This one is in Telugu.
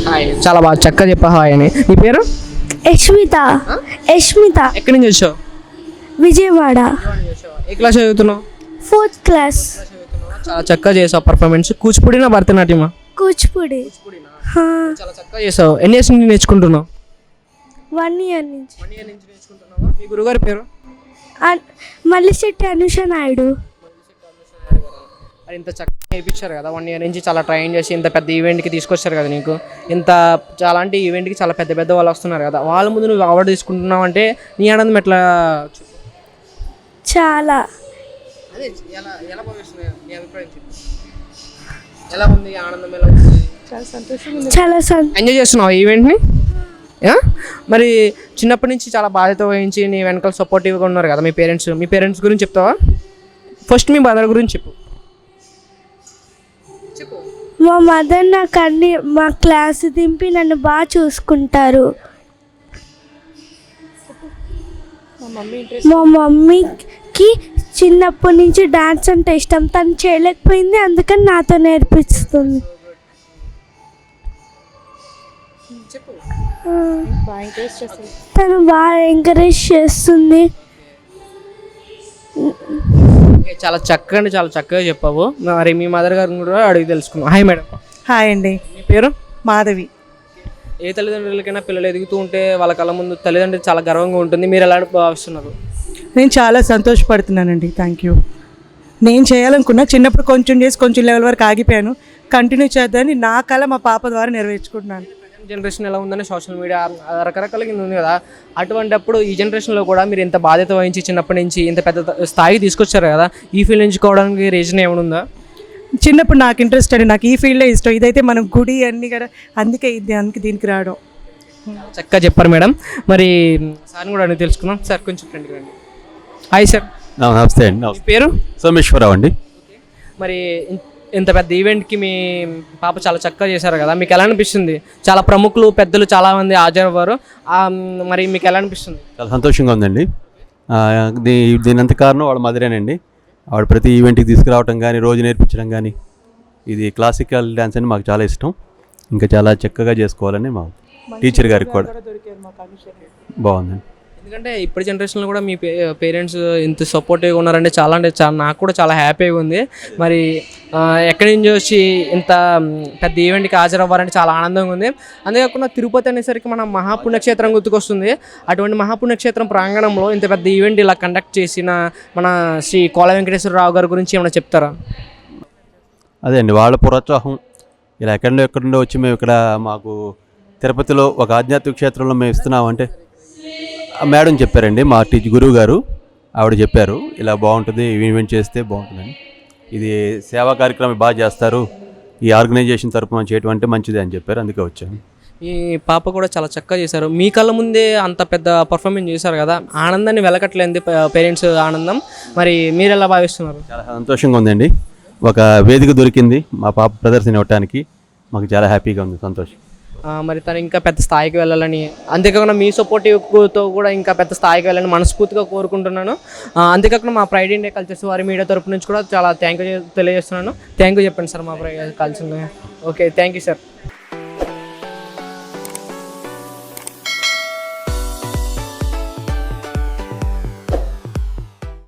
హాయ్, చాలా బాగా చక్కగా చెప్పా హాయ్ అని. నీ పేరు? యష్మిత. యష్మిత. ఎక్కడి నుంచి వచ్చావు? విజయవాడ. ఏ క్లాస్ చదువుతున్నావు? 4th class. చాలా చక్కగా చేసావు పర్ఫార్మెన్స్. కూచిపూడినా భరతనాట్యమా? కూచిపూడి. చాలా చక్కగా చేసావు. ఎన్ని ఇయర్స్ నుంచి నేర్చుకుంటున్నావు? 1 year నుంచి. 1 year నుంచి నేర్చుకుంటున్నావా? మీ గురుగారి పేరు? మల్లిశెట్టి అనుష నాయుడు. అది ఇంత చక్కగా నేర్పించారు కదా, 1 year నుంచి చాలా ట్రైన్ చేసి ఇంత పెద్ద ఈవెంట్కి తీసుకొచ్చారు కదా నీకు. ఇంత చాలా అంటే ఈవెంట్కి చాలా పెద్ద పెద్ద వాళ్ళు వస్తున్నారు కదా, వాళ్ళ ముందు నువ్వు అవార్డు తీసుకుంటున్నావు అంటే నీ ఆనందం ఎట్లా? చాలా. అదే ఎలా ఎలా భావిస్తున్నావు? నీ అభిప్రాయం చెప్పు. ఎలా ఉంది ఆనందం? ఎలా ఉంది? చాలా ఎంజాయ్ చేస్తున్నావు ఈవెంట్ని? మరి చిన్నప్పటి నుంచి చాలా బాధ్యత వహించి నీ వెనకాల సపోర్టివ్గా ఉన్నారు కదా మీ పేరెంట్స్ గురించి చెప్తావా? ఫస్ట్ మీ మదర్ గురించి చెప్పు. మా మదర్ నాకు అన్ని మా క్లాస్ దింపి నన్ను బాగా చూసుకుంటారు. మా మమ్మీకి చిన్నప్పటి నుంచి డాన్స్ అంటే ఇష్టం. తను చేయలేకపోయింది, అందుకని నాతో నేర్పిస్తుంది. తను బాగా ఎంకరేజ్ చేస్తుంది. చాలా చక్కగా చెప్పావు. మరి మీ మదర్ గారిని కూడా అడిగి తెలుసుకున్నాం. Hi madam. హాయ్ అండి. మీ పేరు? మాధవి. ఏ తల్లిదండ్రులకైనా పిల్లలు ఎదుగుతూ ఉంటే వాళ్ళ కళ్ళ ముందు తల్లిదండ్రులు చాలా గర్వంగా ఉంటుంది. మీరు ఎలా భావిస్తున్నారు? నేను చాలా సంతోషపడుతున్నానండి. Thank you. నేను చేయాలనుకున్నా, చిన్నప్పుడు కొంచెం చేసి కొంచెం లెవెల్ వరకు ఆగిపోయాను. కంటిన్యూ చేద్దామని నా కళ మా పాప ద్వారా నెరవేర్చుకుంటున్నాను. జనరేషన్ ఎలా ఉందని సోషల్ మీడియా రకరకాలుగా ఉంది కదా, అటువంటిప్పుడు ఈ జనరేషన్లో కూడా మీరు ఇంత బాధ్యత వహించి చిన్నప్పటి నుంచి ఇంత పెద్ద స్థాయికి తీసుకొచ్చారు కదా, ఈ ఫీల్డ్ ఎంచుకోవడానికి రీజన్ ఏమైనా ఉందా? చిన్నప్పుడు నాకు ఇంట్రెస్ట్ అండి, నాకు ఈ ఫీల్డే ఇష్టం. ఇదైతే మనం గుడి అన్ని కదా, అందుకే దీనికి రావడం. చక్కగా చెప్పారు మేడం. మరి సార్ని కూడా అడిగి తెలుసుకుందాం. సార్ కొంచెం ఫ్రెండ్కి రండి. Hi sir. నమస్తే అండి. మీ పేరు? సోమేశ్వరరావు అండి. మరి ఇంత పెద్ద ఈవెంట్కి మీ పాప చాలా చక్కగా చేశారు కదా, మీకు ఎలా అనిపిస్తుంది? చాలా ప్రముఖులు పెద్దలు చాలామంది హాజరవ్వారు, మరి మీకు ఎలా అనిపిస్తుంది? చాలా సంతోషంగా ఉందండి. దీనంత కారణం వాళ్ళ మదరేనండి. ఆవిడ ప్రతి ఈవెంట్కి తీసుకురావడం కానీ, రోజు నేర్పించడం కానీ, ఇది క్లాసికల్ డ్యాన్స్ అని మాకు చాలా ఇష్టం. ఇంకా చాలా చక్కగా చేసుకోవాలని మా టీచర్ గారికి కూడా బాగుందండి. ఎందుకంటే ఇప్పుడు జనరేషన్లో కూడా మీ పేరెంట్స్ ఇంత సపోర్టివ్గా ఉన్నారంటే చాలా అంటే చాలా, నాకు కూడా చాలా హ్యాపీగా ఉంది. మరి ఎక్కడి నుంచి వచ్చి ఇంత పెద్ద ఈవెంట్కి హాజరవ్వారంటే చాలా ఆనందంగా ఉంది. అంతేకాకుండా తిరుపతి అనేసరికి మన మహాపుణ్యక్షేత్రం గుర్తుకొస్తుంది. అటువంటి మహాపుణ్యక్షేత్రం ప్రాంగణంలో ఇంత పెద్ద ఈవెంట్ ఇలా కండక్ట్ చేసిన మన శ్రీ కోల వెంకటేశ్వరరావు గారి గురించి ఏమైనా చెప్తారా? అదే అండి, వాళ్ళ ప్రోత్సాహం ఇలా ఎక్కడుండో వచ్చి మేము ఇక్కడ మాకు తిరుపతిలో ఒక ఆధ్యాత్మిక క్షేత్రంలో మేము ఇస్తున్నామంటే మేడం చెప్పారండి, మా గురువు గారు ఆవిడ చెప్పారు ఇలా బాగుంటుంది, ఈవెంట్ చేస్తే బాగుంటుందని. ఇది సేవా కార్యక్రమం బాగా చేస్తారు, ఈ ఆర్గనైజేషన్ తరపున చేయటం అంటే మంచిది అని చెప్పారు, అందుకే వచ్చాను. మీ పాప కూడా చాలా చక్కగా చేశారు. మీ కళ్ళ ముందే అంత పెద్ద పర్ఫార్మెన్స్ చేశారు కదా, ఆనందాన్ని వెలకట్లేదు పేరెంట్స్ ఆనందం. మరి మీరు ఎలా భావిస్తున్నారు? చాలా సంతోషంగా ఉందండి. ఒక వేదిక దొరికింది మా పాప ప్రదర్శన ఇవ్వడానికి, మాకు చాలా హ్యాపీగా ఉంది, సంతోషం. మరి తను ఇంకా పెద్ద స్థాయికి వెళ్ళాలని, అంతేకాకుండా మీ సపోర్టివ్తో కూడా ఇంకా పెద్ద స్థాయికి వెళ్ళాలని మనస్ఫూర్తిగా కోరుకుంటున్నాను. అంతేకాకుండా మా ప్రైడ్ ఇండియా కల్చర్స్ వారి మీడియా తరపు నుంచి కూడా చాలా థ్యాంక్ యూ తెలియజేస్తున్నాను. థ్యాంక్ యూ చెప్పండి సార్ మా culture. Okay, thank you sir.